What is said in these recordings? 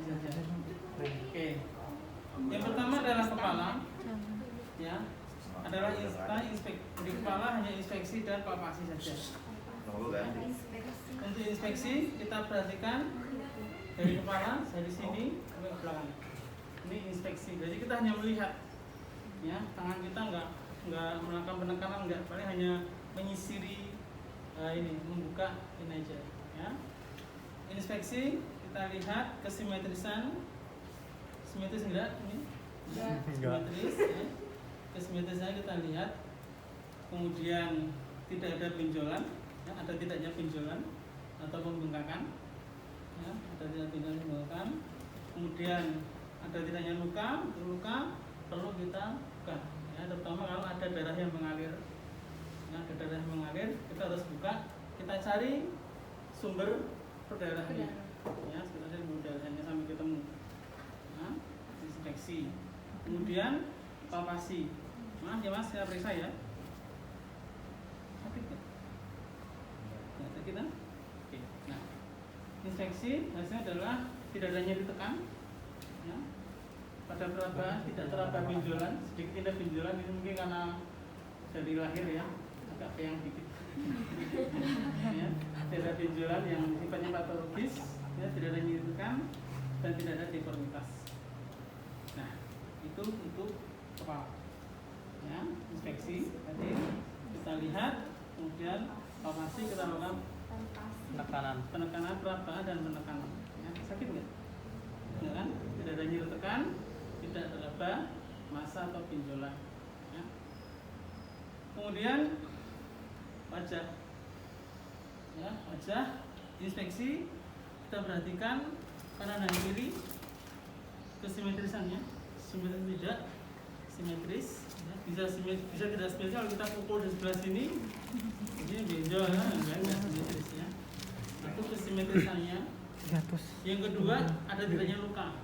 saja. Oke. Yang pertama adalah kepala. Ya. Adalah di kepala hanya inspeksi dan palpasi saja. Untuk inspeksi kita perhatikan dari kepala dari sini sampai ke belakang. Ini inspeksi. Jadi kita hanya melihat, ya, tangan kita nggak melakukan penekanan, nggak, paling hanya menyisiri ini, membuka ini aja. Ya. Inspeksi kita lihat kesimetrisan, simetris enggak ini? Simetris. Ya. Kesimetrisannya kita lihat. Kemudian tidak ada benjolan, ya, ada tidaknya benjolan atau pembengkakan, ya, ada tidaknya pembengkakan. Kemudian ada tidaknya luka perlu kita buka, ya, terutama kalau ada darah yang mengalir. Ya, ada darah yang mengalir, kita harus buka, kita cari sumber perdarahannya, ya, kita cari sumber darahnya sampai ketemu. Nah, inspeksi. Kemudian palpasi. Maaf ya Mas, saya periksa ya. Sakit nggak? Nggak sakit kan? Oke. Nah, inspeksi hasilnya adalah tidak ada nyeri tekan, ya. Pada peraba tidak teraba benjolan, sedikit tidak benjolan, ini mungkin karena dari lahir ya, agak peyang dikit. Ya, tidak ada benjolan yang sifatnya patologis, ya, tidak ada nyeri tekan dan tidak ada deformitas. Nah, itu untuk kepala. Ya, inspeksi tadi kita lihat, kemudian palpasi kita lakukan penekanan peraba dan penekanan. Ya, sakit nggak? Enggak kan? Tidak ada nyeri tekan, tidak teraba massa atau benjolan. Ya. Kemudian wajah, ya, wajah inspeksi kita perhatikan kanan dan kiri kesimetrisannya, simetris tidak simetris, ya. bisa tidak simetris kalau kita pukul di sebelah sini, ini benjol, ya, enggak simetris, ya. Itu kesimetrisannya. Yang kedua ada tidaknya luka,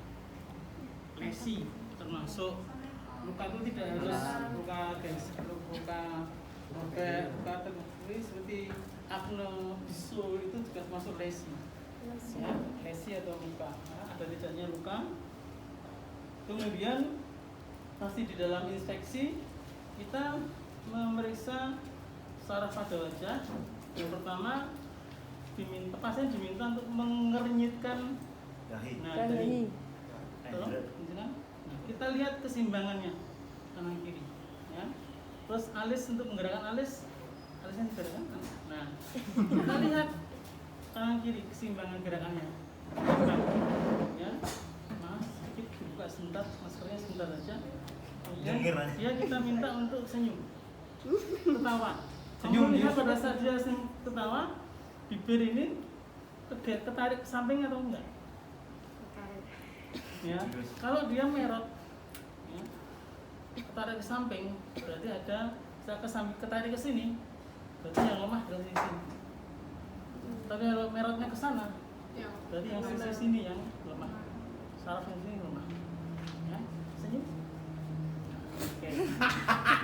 lesi, termasuk luka itu tidak harus luka seperti acne, bisul, itu juga termasuk lesi, ya, lesi atau luka, ya, ada tidaknya luka. Kemudian masih di dalam inspeksi kita memeriksa saraf pada wajah. Yang pertama pasien diminta untuk mengernyitkan dahi. Nah, kita lihat keseimbangannya kanan kiri, ya. Terus alis, untuk menggerakkan alisnya digerakkan. Nah, kita lihat kanan kiri keseimbangan gerakannya. Ya, Mas, sedikit dibuka sebentar, maskernya sebentar aja. Kemudian ya kita minta untuk senyum, ketawa. Kamu lihat pada saat dia ketawa, bibir ini ketarik ke samping atau enggak? Ya, kalau dia merot, ya, ketarik ke samping, berarti ada ketarik ke sini, berarti yang lemah dari sini. Tapi kalau merotnya ke sana, berarti yang sisi sini yang lemah, saraf yang sini lemah. Ya, senyum. Oke.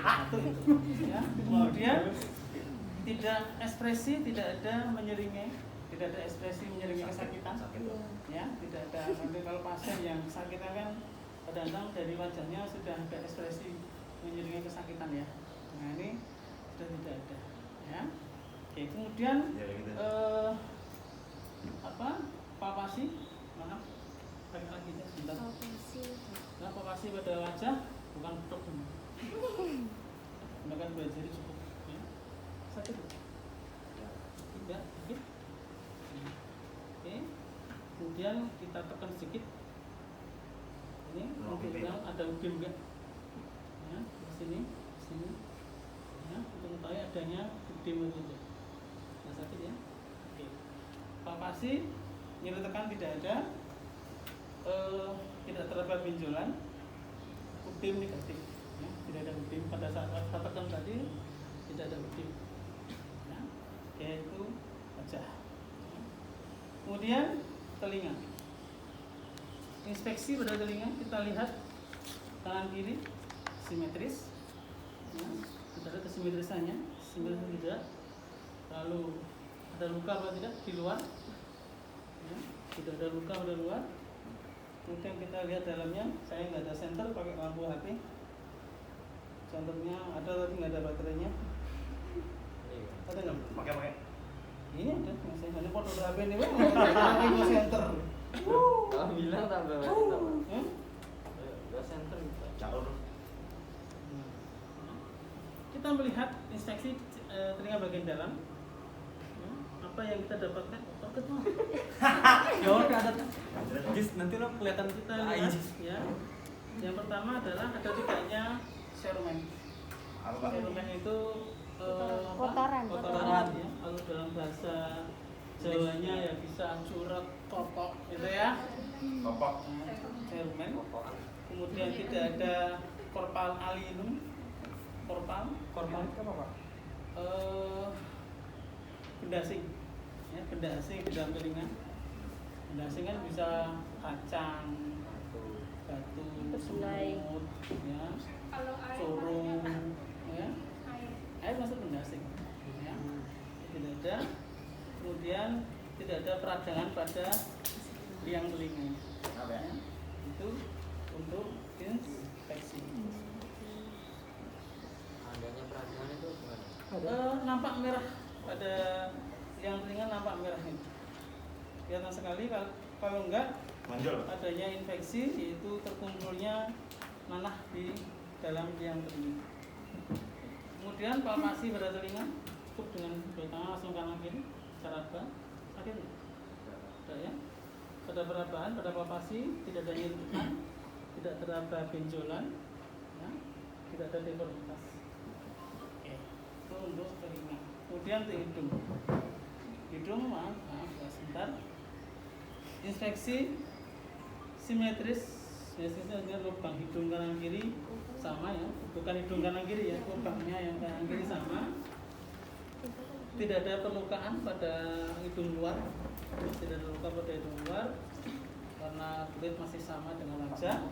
Satu itu. Ya. Kemudian tidak ekspresi, tidak ada menyeringai, tidak ada ekspresi menyeringai kesakitan. Ya, tidak ada. Nanti kalau pasien yang kesakitan kan kadang-kadang dari wajahnya sudah ada ekspresi menyeringai kesakitan, ya. Nah, ini sudah tidak ada, ya. Oke, kemudian palpasi, maaf, balik lagi ya sebentar. Nah, palpasi pada wajah bukan betok semua. Gunakan dua jari cukup, ya. Sakit? Tidak, sedikit. Oke, kemudian kita tekan sedikit. Ini mungkin ada udim enggak? Ya, sini. Ya, untuk mengetahui adanya udim atau tidak. Nah, sakit ya. Oke. Palpasi, nyeri tekan tidak ada, tidak terdapat benjolan, udim negatif. Ya, tidak ada udim pada saat tekan tadi, tidak ada udim. Ya, yaitu wajah. Ya. Kemudian telinga. Inspeksi pada telinga kita lihat kanan kiri simetris, ya, tidak ada kesimetrisannya, simetris tidak. Lalu ada luka apa tidak di luar? Ya, tidak ada luka pada luar. Kemudian kita lihat dalamnya, saya nggak ada senter, pakai lampu HP. Contohnya ada tapi nggak ada baterainya. Ada nggak? Pakai. Ini ada, masih ada foto HP ini, bang. Nggak center. Kalau bilang tak bawa center. Bawa center gitu. Caur. Kita melihat inspeksi telinga bagian dalam. Apa yang kita dapatkan? Ya udah ada. Nanti lo kelihatan kita lihat ya. Yang pertama adalah ada tidaknya serumen. Apa? Serumen itu kotoran ya. Kalau dalam bahasa Jawanya ya bisa curat, kopok gitu ya. Kopok. Serumen. Kemudian tidak ada korpal alinum. Korpal itu apa, Pak? Benda asing. Ya, benda asing di dalam telinga. Benda asing kan bisa kacang, batu, semut, ya, corong, ya. Air masuk benda asing. Ya. Tidak ada. Kemudian tidak ada peradangan pada liang telinga. Ya. Itu untuk inspeksi. Adanya peradangan itu gimana? Nampak merah pada liang telinga, nampak merah ini. Kelihatan sekali kalau enggak Manjol. adanya infeksi, yaitu terkumpulnya nanah di dalam liang telinga. Kemudian palpasi pada telinga, cukup dengan dua tangan langsung kanan kiri, caraba, sakit nggak? Tidak ya. Pada perabahan, pada palpasi tidak ada nyentuhan, tidak teraba benjolan, ya, tidak ada deformitas. Itu untuk telinga. Kemudian untuk hidung. Hidung, maaf sebentar. Inspeksi simetris, biasanya lubang hidung kanan kiri sama ya, bukan hidung kanan kiri ya, lubangnya yang kanan kiri sama. Tidak ada perlukaan pada hidung luar, tidak ada luka pada hidung luar karena kulit masih sama dengan wajah.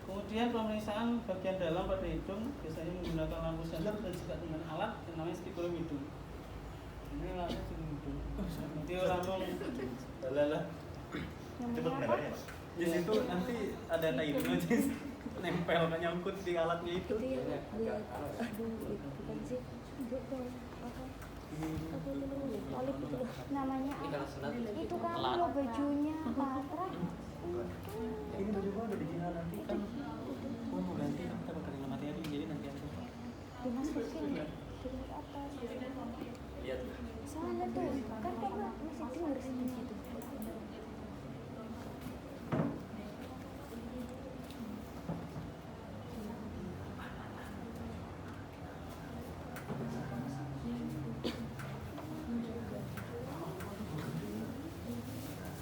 Kemudian pemeriksaan bagian dalam pada hidung biasanya menggunakan lampu senter dan juga dengan alat yang namanya spikulum hidung. Ini alatnya spikulum hidung. Nanti orang mau lala. Cepet negaranya, Pak. Di situ nanti ada tai hidung nempel nyangkut di alatnya itu. itu ya lihat aduh itu bukan sih apa itu namanya olip itu loh namanya Ini kalau sunat itu kan lo bajunya patra Ini baju gua udah dijual nanti kan. Gua mau ganti kita bakal dalam materi jadi nanti aku dimasukin di atas lihat. sana tuh kan karena masih denger sini gitu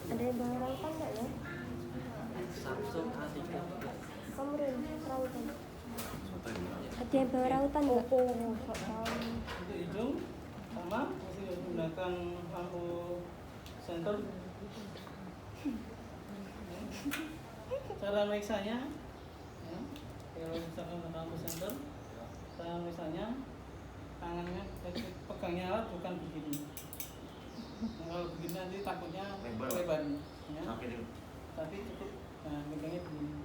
ada yang bawa rautan nggak ya? Samsung A3 Kamu rautan ada yang bawa rautan nggak? Untuk hidung sama masih menggunakan lampu senter. Cara meriksanya, ya, kalau misalkan menggunakan lampu senter, cara meriksanya tangannya pegangnya alat bukan begini. Nah, kalau begini nanti takutnya lebar, ya. Sakit itu. Tapi cukup, nah pegangnya begini.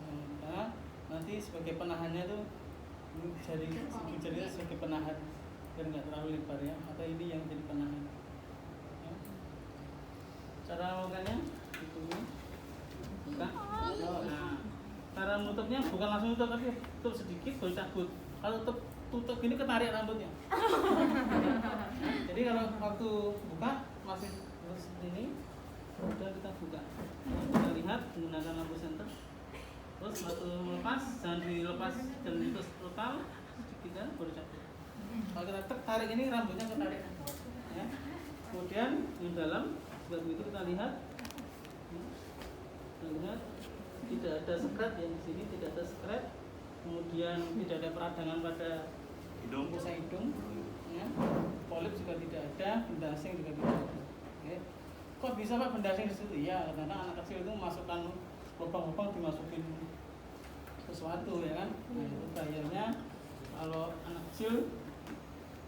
Nah, karena nanti sebagai penahannya tuh jarinya sebagai penahan biar nggak terlalu lebar ya, atau ini yang jadi penahan. Ya. Cara melakukannya itu buka. Nah, cara menutupnya bukan langsung tutup tapi tutup sedikit baru cabut. Kalau tutup gini ketarik rambutnya. Jadi kalau waktu buka masih seperti ini, kemudian kita buka. Kita lihat menggunakan lampu senter. Terus waktu melepas jangan dilepas dan terus total kita baru cabut. Kalau kita tarik ini rambutnya ketarik. Ya. Kemudian di dalam sebab itu kita lihat tidak ada sekret yang di sini, tidak ada sekret. Kemudian tidak ada peradangan pada Hidung. musa hidung, ya. Polip juga tidak ada, benda asing juga tidak ada. Oke. Kok bisa Pak benda asing di situ? Ya, karena anak kecil itu masukkan lubang-lubang dimasukin sesuatu ya kan. Nah, itu bahayanya kalau anak kecil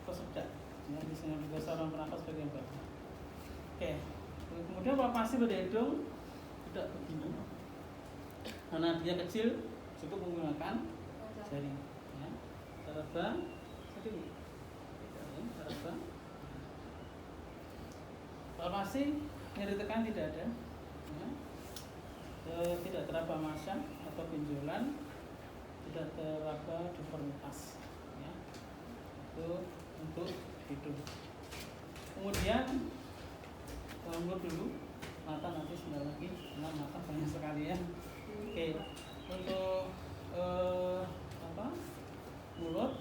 kesedak, ya biasanya juga saluran pernapas bagian bawah. Oke. Kemudian palpasi pada hidung tidak begini. Karena dia kecil, cukup menggunakan jari. Ya. Teraba sedikit. Ya, teraba. Palpasi nyeri tekan tidak ada. Ya. Tidak teraba massa atau benjolan, tidak teraba deformitas. Ya. Itu untuk hidung. Kemudian mundur dulu, mata nanti sebentar lagi, karena mata banyak sekali ya. Oke, untuk mulut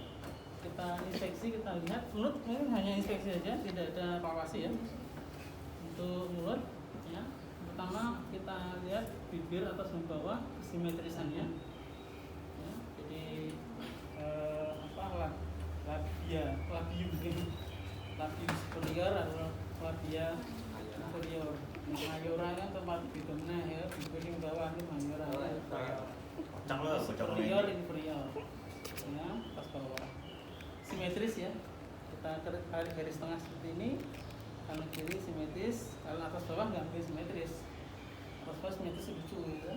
kita inspeksi, kita lihat mulut ini hanya inspeksi saja, tidak ada palpasi ya. Untuk mulut, ya, pertama kita lihat bibir atas dan bawah simetrisannya. Ya, jadi labium superior atau labia inferior. Mayora kan tempat bibirnya ya, bibir yang bawah ini mayora. Kocak lo, kocak lo. Superior inferior. Ya, pas bawah. Simetris ya. Kita tarik garis tengah seperti ini. Kanan kiri simetris, kalau atas bawah nggak boleh simetris. Atas bawah simetris lucu gitu.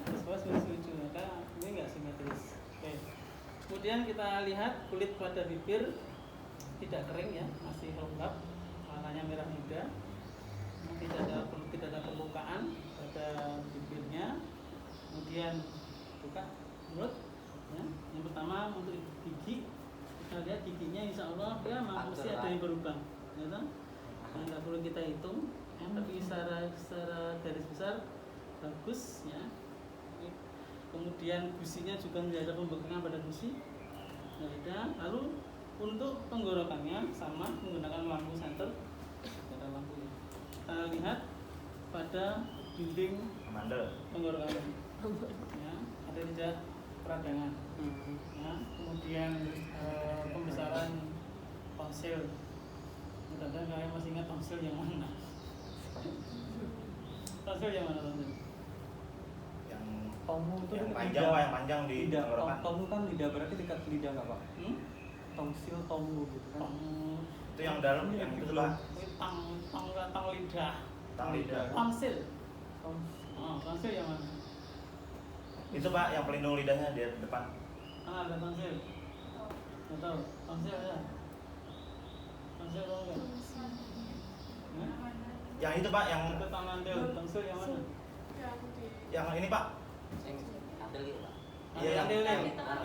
Atas bawah simetris lucu, maka ini nggak simetris. Oke. Kemudian kita lihat kulit pada bibir tidak kering ya, masih lembab, warnanya merah muda. Tidak ada permukaan pada bibirnya. Kemudian buka mulut. Ya. Yang pertama untuk gigi, kita lihat giginya insya Allah ya masih ada yang berubah, ya kan? Nggak perlu kita hitung, ya, tapi secara garis besar bagus ya. Kemudian gusinya juga tidak ada pembengkakan pada gusi, nggak ada. Lalu untuk tenggorokannya sama menggunakan lampu senter, ada lampunya. Kita lihat pada dinding tenggorokan, ya, ada jejak peradangan. Ya, kemudian pembesaran tonsil. Mudah-mudahan kalian masih ingat tonsil yang mana? Tonsil yang mana tonsil? Tomu itu Yang dekat panjang lidah. Pak, yang panjang di lidah. tenggorokan. Tomu kan lidah, berarti dekat lidah nggak Pak? Tongsil, tomu gitu kan? Itu yang dalam, yang itu Pak. Tang lidah. Tang lidah. Tonsil. Tongsil. Oh, tonsil yang mana? Itu Pak, yang pelindung lidahnya di depan. Ada tonsil. Nggak tahu. Tonsil ada. Tonsil tahu nggak? Yang itu Pak, yang Itu tangan dia. Tonsil yang mana? yang ini Pak. Iya, yang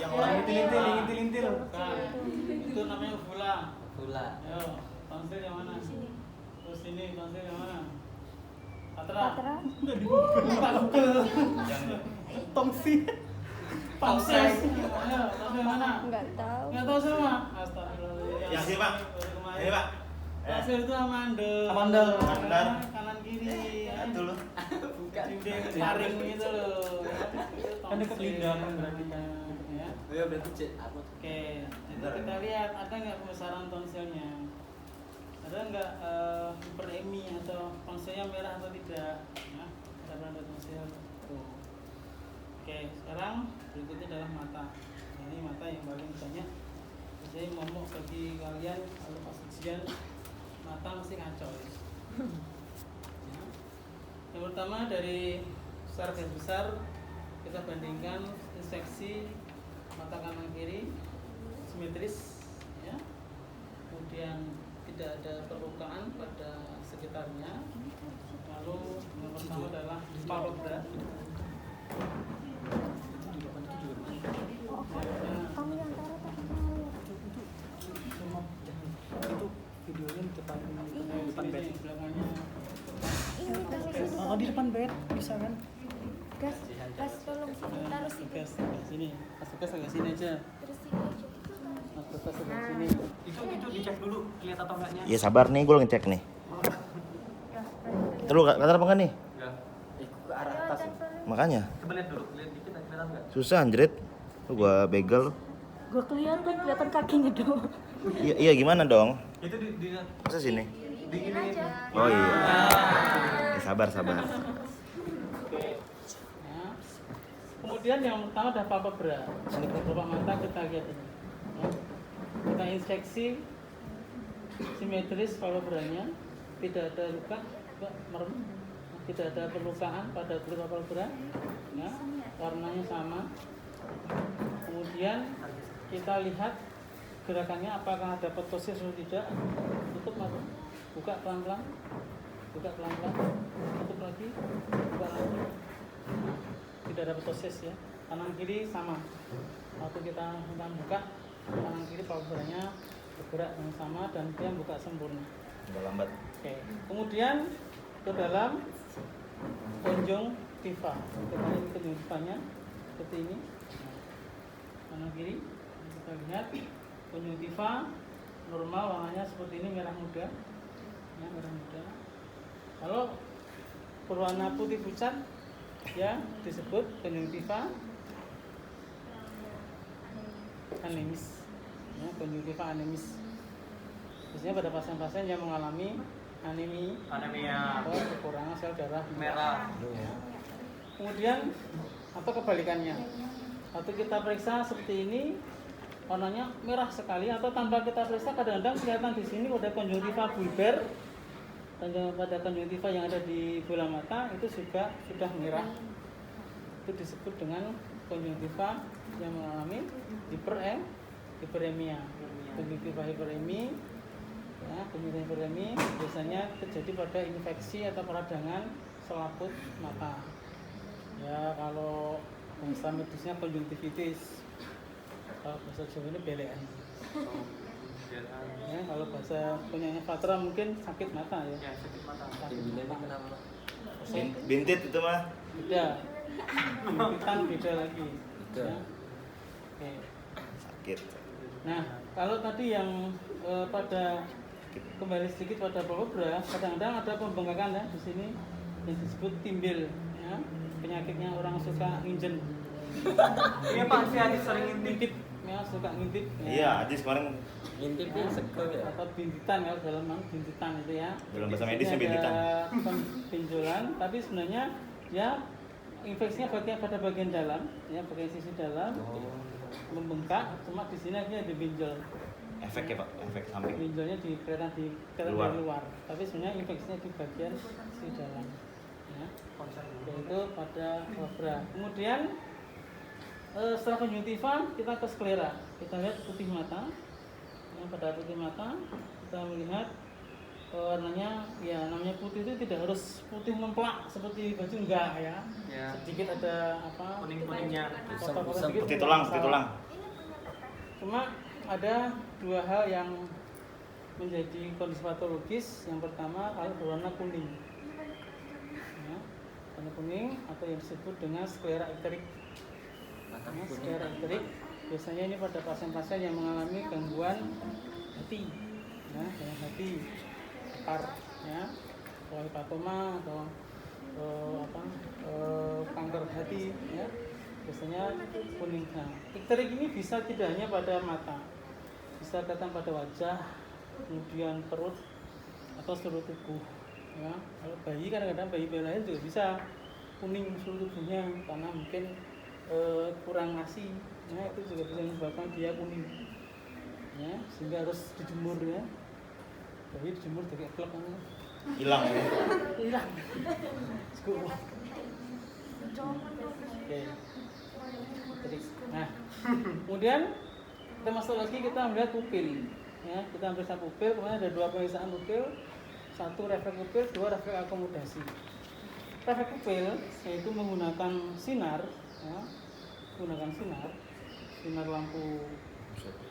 yang orang Intil-intil. Bukan. Itu namanya uvula. Gula. Ayo, tonsil yang mana? Terus ini tonsil yang mana? Patra. Patra. Buka Google. Yang Tongsil. Tonsil. Ayo, tonsil yang mana? Nggak tahu. Nggak tahu semua. Astagfirullah. Yang sini Pak. Ini Pak. Tonsil itu amandel. Amandel. Kanan kiri. Itu loh. Dinding taring gitu loh. Kan dekat lidah kan berarti kan. Ya. Ya berarti cek apa? Oke, jadi kita lihat ada nggak pembesaran tonsilnya, ada nggak hiperemi atau tonsilnya merah atau tidak, ya, ada tonsil. Tuh. Oke, sekarang berikutnya adalah mata. Nah, ini mata yang paling banyak. Jadi momok bagi kalian kalau pas ujian mata mesti kacau. Ya. Ya. Yang pertama dari secara garis besar kita bandingkan inspeksi mata kanan kiri simetris ya, kemudian tidak ada permukaan pada sekitarnya. Lalu yang pertama adalah palpebra. Kamu yang taruh tak Itu videonya di depan bed. Di belakangnya ini taruh sini. Oh, di depan bed bisa kan? Gas, tolong sini taruh sini. tugas sini, tugas agak sini aja. Terus sini aja. Tugas agak sini. Itu dicek dulu lihat atau enggaknya. Iya sabar nih, gue ngecek nih. Terus kata apa enggak nih? Enggak. Ke arah atas. Makanya Coba lihat dulu, lihat dikit kelihatan enggak? susah anjrit. Lu gua begal. Gua kelihatan kakinya doang. Iya gimana dong? Itu di Masa sini? ini aja. Oh iya. Sabar. Nah, kemudian yang pertama adalah palpebra. Kelopak mata kita lihat ini. Ya. Kita inspeksi simetris palpebranya. tidak ada luka, merem, tidak ada perlukaan pada kulit palpebra, ya, warnanya sama. Kemudian kita lihat gerakannya apakah ada ptosis atau tidak. Tutup mata, buka pelan-pelan, buka pelan-pelan, tutup lagi, buka lagi. Tidak ada ptosis ya. Kanan kiri sama. Waktu kita buka, kanan kiri palpebranya bergerak yang sama dan dia buka sempurna. Nggak lambat. Oke. Kemudian ke dalam konjungtiva. Kita lihat konjungtivanya seperti ini. Kanan kiri kita lihat konjungtiva normal warnanya seperti ini, merah muda. Ya, merah muda. Kalau berwarna putih pucat ya disebut konjungtiva anemis. Ya, konjungtiva anemis. Biasanya pada pasien-pasien yang mengalami anemia atau kekurangan sel darah merah. Kemudian atau kebalikannya, waktu kita periksa seperti ini warnanya merah sekali, atau tanpa kita periksa kadang-kadang kelihatan di sini pada konjungtiva bulbar dan pada konjungtiva yang ada di bola mata itu juga sudah merah. Itu disebut dengan konjungtiva yang mengalami hiperemia. Konjungtiva hiperemi, ya, konjungtiva hiperemi biasanya terjadi pada infeksi atau peradangan selaput mata. Ya, kalau bahasa medisnya konjungtivitis, kalau bahasa Jawa ini belean. Ya, kalau bahasa punyanya Fatra mungkin sakit mata ya. Ya, sakit mata. Sakit Ini mata. kenapa? Bintit itu mah. Beda. Bintitan beda lagi. Beda. Ya. Oke. Sakit. Nah, kalau tadi yang pada kembali sedikit pada palpebra, kadang-kadang ada pembengkakan ya di sini yang disebut timbel, ya. Penyakitnya orang suka nginjen. Iya Pak, si Adis sering Ngintip, ya, suka ngintip. Ya. Iya, Adis kemarin Ngintipin sego ya. Atau bintitan ya, dalam bintitan itu ya. dalam bahasa Di medisnya sini bintitan. ada benjolan, tapi sebenarnya ya infeksinya pada bagian dalam, ya bagian sisi dalam membengkak, cuma di sini akhirnya dibenjol. Efek ya Pak, efek samping. Benjolnya kelihatan Luar. dari luar, tapi sebenarnya infeksinya di bagian sisi dalam. Ya. Yaitu pada palpebra. Kemudian setelah konjungtiva kita ke sklera. Kita lihat putih mata. Ya, pada putih mata kita melihat warnanya ya namanya putih itu tidak harus putih memplak seperti baju, enggak ya. Ya. Sedikit ada apa? Kuning-kuningnya. kotak-kotak sedikit, Putih tidak tulang, masalah. putih tulang. Cuma ada dua hal yang menjadi kondisi patologis. Yang pertama kalau berwarna kuning, ya, warna kuning atau yang disebut dengan sklera icteric. Mata Ya, kuning. sklera icteric biasanya ini pada pasien-pasien yang mengalami gangguan hati, ya, gangguan hati, par, ya, atau hepatoma atau kanker hati, ya. Biasanya kuning. Nah, icteric ini bisa tidak hanya pada mata, bisa kelihatan pada wajah, kemudian perut atau seluruh tubuh. Ya, kalau bayi kadang-kadang bayi lahir juga bisa kuning seluruh tubuhnya karena mungkin kurang nasi. Ya, itu juga bisa menyebabkan dia kuning. Ya, sehingga harus dijemur ya. Bayi dijemur jadi klep kan. Hilang ya. Hilang. Oke. Nah, kemudian kita masuk lagi, kita melihat pupil. Ya, kita periksa pupil. Kemudian ada dua pemeriksaan pupil, satu refleks pupil, dua refleks akomodasi. Refleks pupil yaitu menggunakan sinar, ya, menggunakan sinar lampu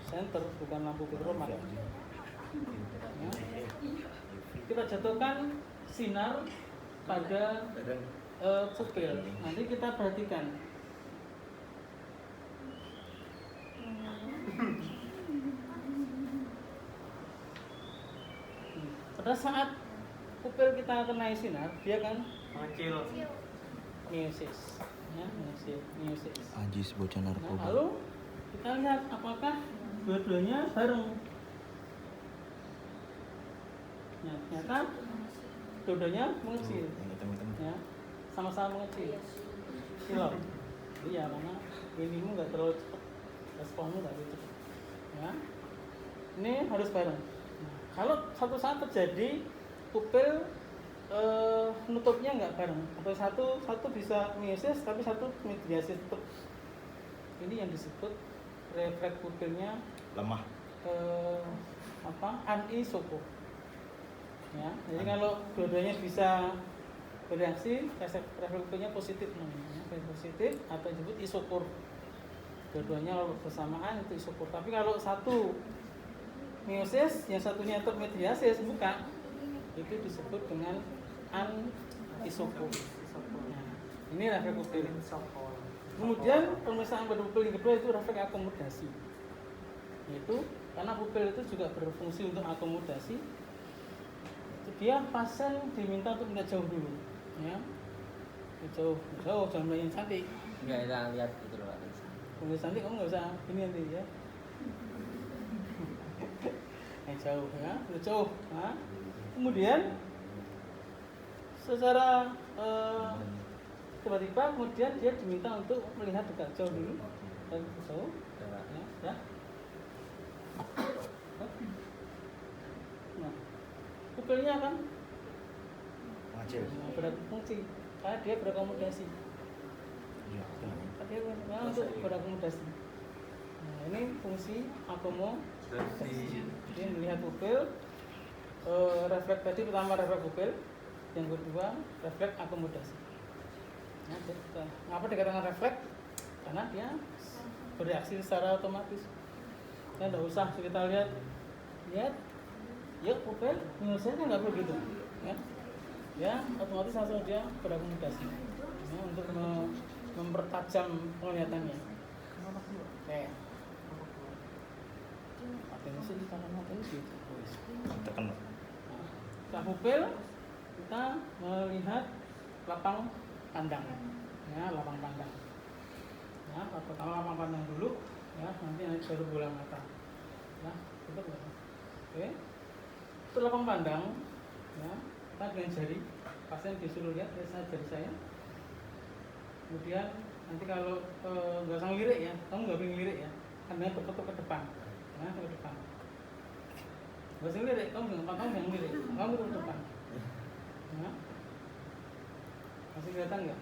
senter, bukan lampu pikromat. Ya. Kita jatuhkan sinar pada pupil. Nanti kita perhatikan. Pada saat pupil kita kenai sinar, dia kan Mengecil. miosis, ya, miosis. Ajis bocah Nah, lalu kita lihat apakah dua-duanya bareng. Nah, ternyata dua-duanya mengecil, ya, sama-sama mengecil. Silap. Iya, karena inimu nggak terlalu cepat, responmu nggak terlalu cepat. Ya, ini harus bareng. Nah, kalau satu saat terjadi pupil nutupnya nggak bareng, atau satu bisa meiosis tapi satu mediasis tutup. Ini yang disebut refleks pupilnya Lemah. anisokor. Ya, jadi kalau dua-duanya bisa bereaksi, refleks pupilnya positif namanya, positif atau disebut isokor. Dua-duanya bersamaan itu isokor. Tapi kalau satu meiosis, yang satunya itu mediasis buka, itu disebut dengan anisokor. Nah, ini refleks pupil. Kemudian pemeriksaan pada pupil yang kedua itu refleks akomodasi. Yaitu karena pupil itu juga berfungsi untuk akomodasi. Dia pasien diminta untuk melihat jauh dulu, ya. Jauh, jangan melihat yang cantik. Enggak ada lihat itu loh. Kalau cantik kamu nggak usah ini nanti ya. Jauh ya, jauh. Nah, kemudian secara tiba-tiba kemudian dia diminta untuk melihat dekat jauh dulu dan jauh. Ya. Nah, pupilnya kan Mengecil. berfungsi karena dia berakomodasi. Iya. Dia untuk berakomodasi. Nah, ini fungsi akomodasi. Dia melihat pupil. Refleks tadi pertama refleks pupil, yang kedua refleks akomodasi. Nah, kenapa dikatakan refleks? Karena dia bereaksi secara otomatis. Ya tidak usah kita lihat, ya pupil menyelesaikan nggak begitu, ya otomatis langsung dia berakomodasi, ya, untuk mempertajam penglihatannya. Kayak atensi karena atensi Terkena. Nah, pupil kita melihat lapang pandang, ya lapang pandang. Ya, pertama lapang pandang dulu, ya nanti baru bola mata. Ya, itu oke. Itu lapang pandang, ya kita dengan jari, pasien disuruh lihat jari saya. Kemudian nanti kalau nggak usah ngelirik ya, kamu nggak boleh ngelirik ya, karena berfoto ke depan, ya ke depan. Nggak usah ngelirik, kamu jangan ngelirik, kamu ke depan. Ya. Masih kelihatan nggak?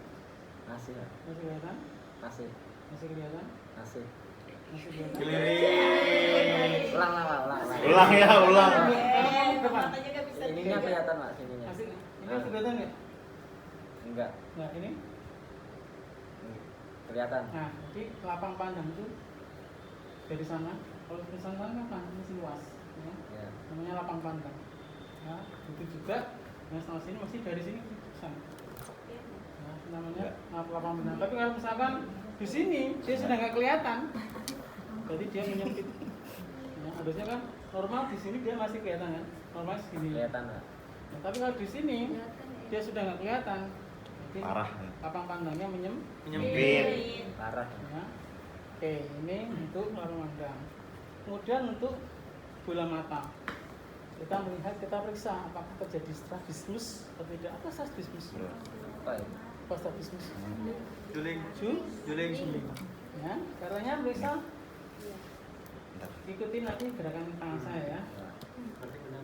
Masih. Masih kelihatan? Masih. Masih kelihatan? Masih. Masih kelihatan? Ulang. Ulang ya, ulang. Kamu ke depan. Ininya kelihatan, Pak, sininya. Masih, ini masih kelihatan nggak? Enggak. Nah ini. Kelihatan. Nah, jadi lapang pandang itu dari sana. Kalau ke sana kan masih luas, ya. Ya. Namanya lapang pandang. Ya, itu juga. Yang sebelah sini masih dari sini ke sana. Ya, namanya lapang pandang. Tapi kalau misalkan di sini dia sudah nggak kelihatan, berarti dia menyempit. Ya, harusnya kan normal di sini dia masih kelihatan kan? Normal segini. Kelihatan, Pak. Nah, tapi kalau di sini dia sudah nggak kelihatan, berarti Parah. lapang pandangnya Menyempit. Parah. ya. Oke, ini untuk lapang pandang. Kemudian untuk bola mata, kita melihat, kita periksa apakah terjadi strabismus atau tidak. Apa strabismus? Apa ya? Apa strabismus? Juling. Juling. Ya, caranya periksa. Bentar. Ikutin nanti gerakan tangan saya ya. Berarti benar.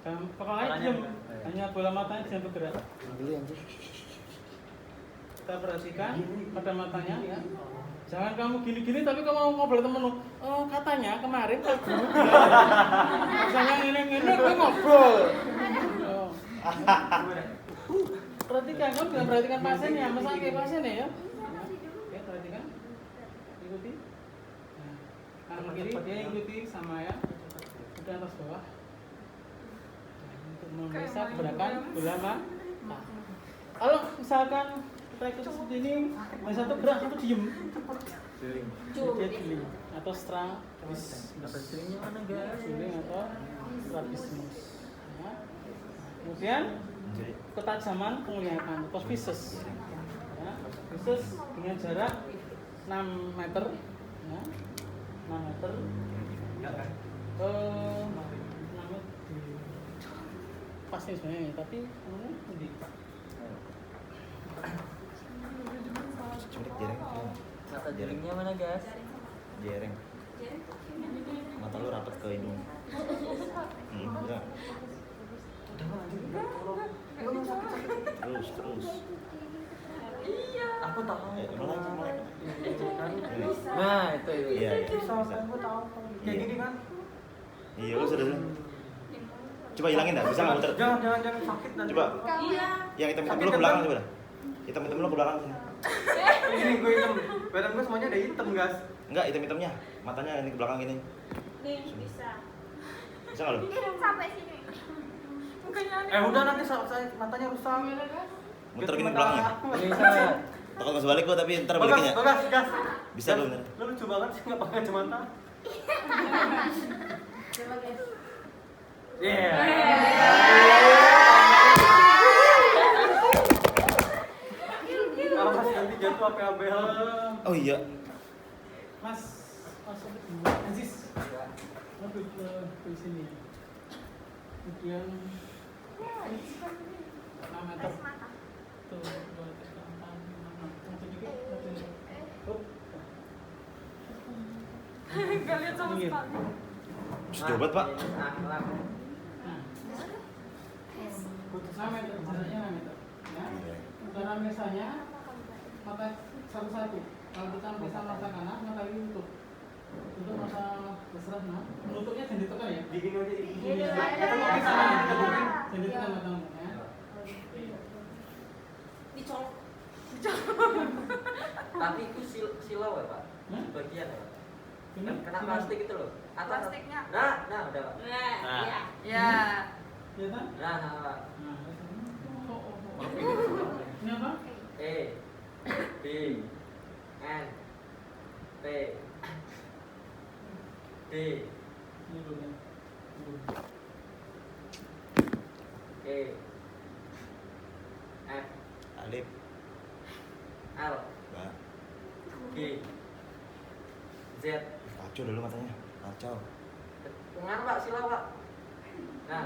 Dan kepalanya diam, hanya bola matanya jangan bergerak. Dulu anjir. Kita perhatikan pada matanya ya. Jangan kamu gini-gini tapi kamu mau ngobrol temenmu. Oh, katanya kemarin pas dulu misalnya ngene-ngene gue ngobrol. Oh. Perhatikan, kamu jangan perhatikan pasiennya, masa kayak pasiennya ya. Ya, perhatikan. Ikuti. Nah, kanan kiri dia ikuti sama ya. Udah atas bawah. Untuk memeriksa gerakan bola mata. Kalau misalkan kita ikut seperti ini, yang satu gerak, satu diem. Juling. Dia juling atau strabismus. Julingnya mana, guys? Juling atau strabismus. Ya. Kemudian ketajaman penglihatan atau visus. Ya, visus dengan jarak 6 meter. Ya. 6 meter. Namanya di pasti sebenarnya, tapi namanya di Culik jereng. Mata julingnya mana, guys? Jereng. Mata lu rapet ke hidung. Bener. terus. Aku tahu. Mulai. Nah, itu. Iya. Bisa, aku tahu. Kayak gini kan? Iya, lu sudah. Coba hilangin dah, bisa nggak muter? Jangan sakit nanti. Coba. Iya. Yang hitam-hitam dulu ke belakang coba dah. Hitam-hitam dulu ke belakang sini. Ini gue hitam. Badan gue semuanya ada hitam, guys. Enggak, hitam-hitamnya. Matanya ini ke belakang gini. Nih, bisa. Bisa nggak lu? Sampai sini. Mukanya Udah nanti matanya rusak. Muter gini ke belakangnya. Bisa. Takut nggak sebalik gua tapi ntar Bagas, balikin ya. gas. Bisa lu bener. Lu lucu banget sih nggak pakai kacamata. Coba guys. Iya. Awas nanti jatuh apa Abel. Oh iya. Mas Aziz, waduh ke sini. Kemudian 6 meter. Tuh, 2, 3, 4, 5, 6. Satu dikit, satu dikit. Gak lihat sama Minggir. sekali. Coba Pak. Nah, 6 meter, jaraknya 6 meter. Ya. Cara misalnya mata satu-satu. Kalau kita bisa mata kanan, mata kiri tutup. Untuk mata terserah, nah. Menutupnya jangan ditekan ya. Digini aja. Gini Iya, aja. iya, iya. Jangan ditekan matamu ya. Dicolok. Tapi itu silau ya, Pak? Hah? Bagian ya, Pak? Ini Kena plastik itu loh. Plastiknya. Nah, udah, Pak. Nah, Nah. iya. Ya. Ya kan? Nah, Pak. Nah, ini apa? E B N T D Ini dulu ya. E F Alif. L Nah, G Z. kacau dulu matanya. Kacau. Pengaruh Pak, silau Pak. Nah,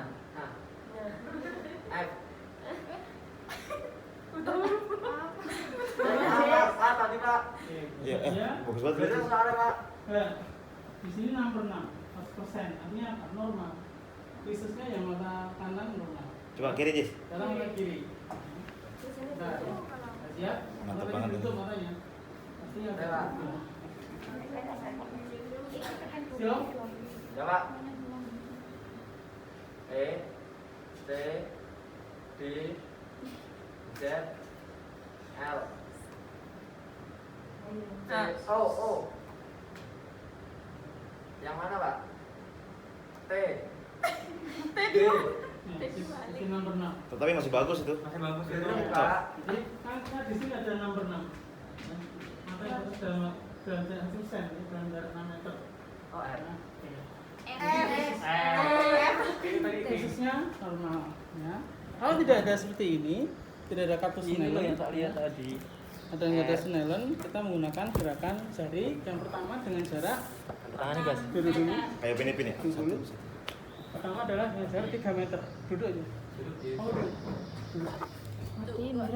F. Pak, tadi Pak. Iya, Ya. bagus banget. Berarti soalnya Pak. Nah, di sini 6/6, 100%. Artinya apa? Normal. Khususnya yang mata kanan normal. Coba kiri, Jis. Sekarang mata kiri. Nah, siap? Mantap Mata banget kiri ini. tutup matanya. Pasti ada. Ya, Pak. Siap? Ya Pak. E T D Z L C O. Yang mana Pak? T D. Ya, sisi 6/6. Tapi masih bagus itu. Masih bagus Itu itu. Pak. Jadi kan di sini ada 6/6. Mata yang harus dalam jarak 100%, dalam jarak 6 meter. Oh, R. Nah, oke. Ini tadi Khususnya normal ya. Kalau tidak ada seperti ini, tidak ada kartu ini loh yang Snellen, tak lihat tadi. ada yang ada Snellen, kita menggunakan gerakan jari yang pertama dengan jarak Tangannya guys. duduk dulu. Kayak pin ya. Dulu. Satu. Pertama adalah dengan jarak 3 meter. Duduk aja. Oh, duduk. Matiin.